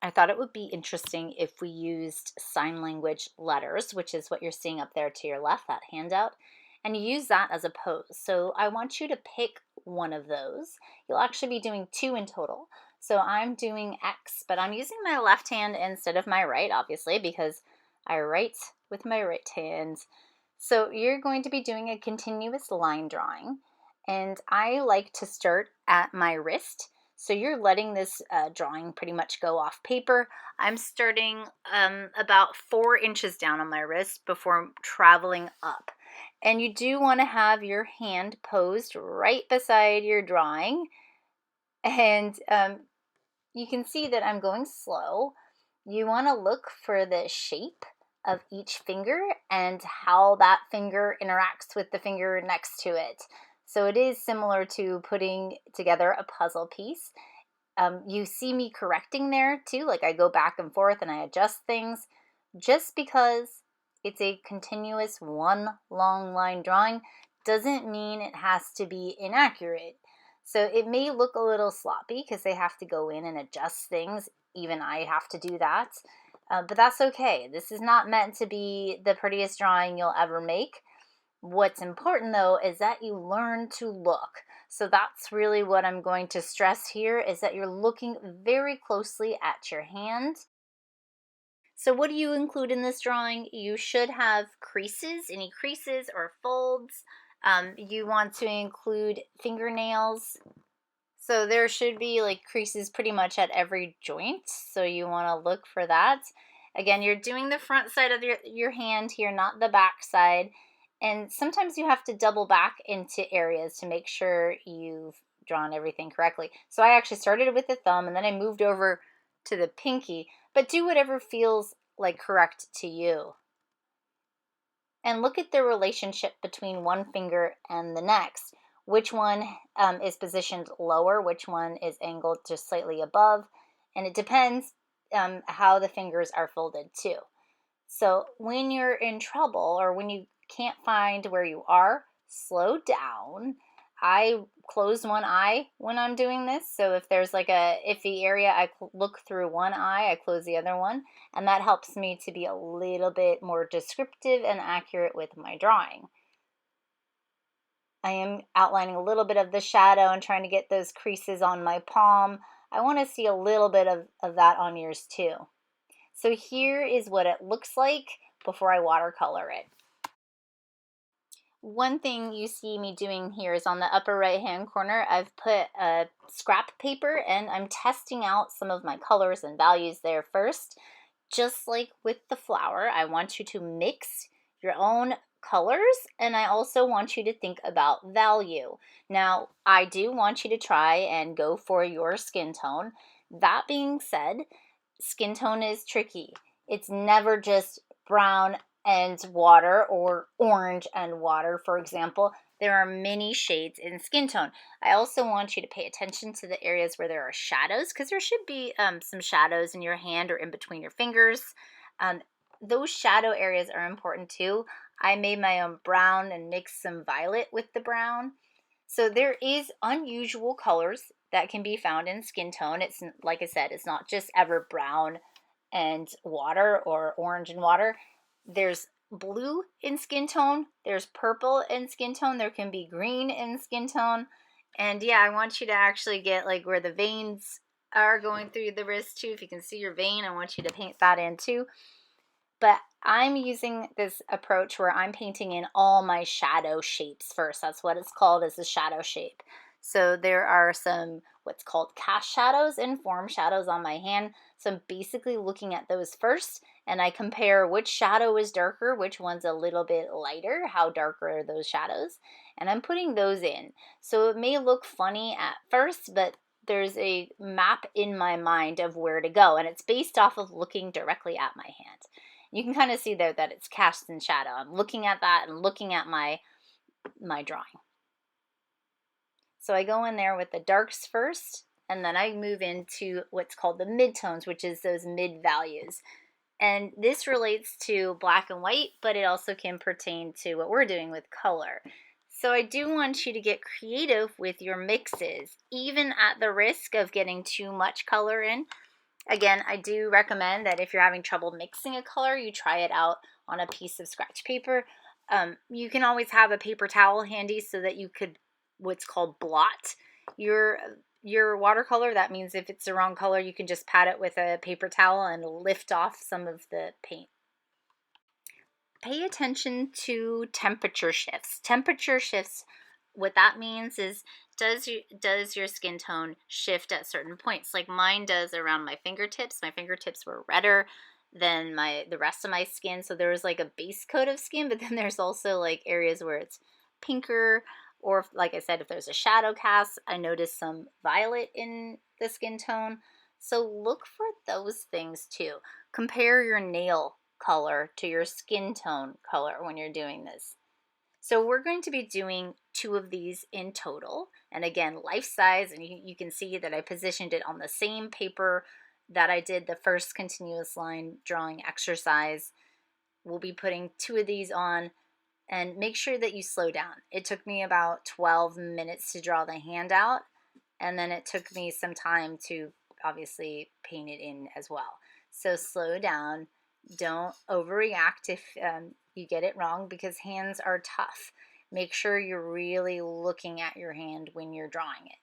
I thought it would be interesting if we used sign language letters, which is what you're seeing up there to your left, that handout, and you use that as a pose. So I want you to pick one of those. You'll actually be doing two in total. So I'm doing X, but I'm using my left hand instead of my right, obviously, because I write with my right hand. So you're going to be doing a continuous line drawing, and I like to start at my wrist. So you're letting this drawing pretty much go off paper. I'm starting about 4 inches down on my wrist before traveling up. And you do want to have your hand posed right beside your drawing. And you can see that I'm going slow. You want to look for the shape of each finger and how that finger interacts with the finger next to it. So it is similar to putting together a puzzle piece. You see me correcting there too, like I go back and forth and I adjust things. Just because it's a continuous one long line drawing doesn't mean it has to be inaccurate. So it may look a little sloppy because they have to go in and adjust things. Even I have to do that. But that's okay. This is not meant to be the prettiest drawing you'll ever make. What's important though is that you learn to look. So that's really what I'm going to stress here, is that you're looking very closely at your hand. So what do you include in this drawing? You should have creases, any creases or folds. You want to include fingernails. So there should be like creases pretty much at every joint. So you want to look for that. Again, you're doing the front side of your hand here, not the back side. And sometimes you have to double back into areas to make sure you've drawn everything correctly. So I actually started with the thumb and then I moved over to the pinky, but do whatever feels like correct to you. And look at the relationship between one finger and the next. Which one is positioned lower, which one is angled just slightly above. And it depends how the fingers are folded too. So when you're in trouble or when you can't find where you are, slow down. I close one eye when I'm doing this. So if there's like a iffy area, I look through one eye, I close the other one. And that helps me to be a little bit more descriptive and accurate with my drawing. I am outlining a little bit of the shadow and trying to get those creases on my palm. I want to see a little bit of that on yours too. So here is what it looks like before I watercolor it. One thing you see me doing here is on the upper right hand corner, I've put a scrap paper and I'm testing out some of my colors and values there first. Just like with the flower, I want you to mix your own colors and I also want you to think about value. Now, I do want you to try and go for your skin tone. That being said, skin tone is tricky. It's never just brown and water or orange and water, for example. There are many shades in skin tone. I also want you to pay attention to the areas where there are shadows, because there should be some shadows in your hand or in between your fingers. Those shadow areas are important too. I made my own brown and mixed some violet with the brown. So there is unusual colors that can be found in skin tone. It's like I said, it's not just ever brown and water or orange and water. There's blue in skin tone, there's purple in skin tone, there can be green in skin tone. And yeah, I want you to actually get like where the veins are going through the wrist too. If you can see your vein, I want you to paint that in too. But I'm using this approach where I'm painting in all my shadow shapes first. That's what it's called, is the shadow shape. So there are some what's called cast shadows and form shadows on my hand. So I'm basically looking at those first and I compare which shadow is darker, which one's a little bit lighter, how dark are those shadows, and I'm putting those in. So it may look funny at first, but there's a map in my mind of where to go, and it's based off of looking directly at my hand. You can kind of see there that it's cast in shadow. I'm looking at that and looking at my drawing. So I go in there with the darks first, and then I move into what's called the midtones, which is those mid values. And this relates to black and white, but it also can pertain to what we're doing with color. So I do want you to get creative with your mixes, even at the risk of getting too much color in. Again, I do recommend that if you're having trouble mixing a color, you try it out on a piece of scratch paper. You can always have a paper towel handy so that you could what's called blot your watercolor. That means if it's the wrong color, you can just pat it with a paper towel and lift off some of the paint. Pay attention to temperature shifts. Temperature shifts, what that means is does your skin tone shift at certain points? Like mine does around my fingertips. My fingertips were redder than the rest of my skin. So there was like a base coat of skin, but then there's also like areas where it's pinker, or like I said, if there's a shadow cast, I noticed some violet in the skin tone. So look for those things too. Compare your nail color to your skin tone color when you're doing this. So we're going to be doing 2 of these in total. And again, life size, and you can see that I positioned it on the same paper that I did the first continuous line drawing exercise. We'll be putting 2 of these on, and make sure that you slow down. It took me about 12 minutes to draw the handout, and then it took me some time to obviously paint it in as well. So slow down. Don't overreact if you get it wrong, because hands are tough. Make sure you're really looking at your hand when you're drawing it.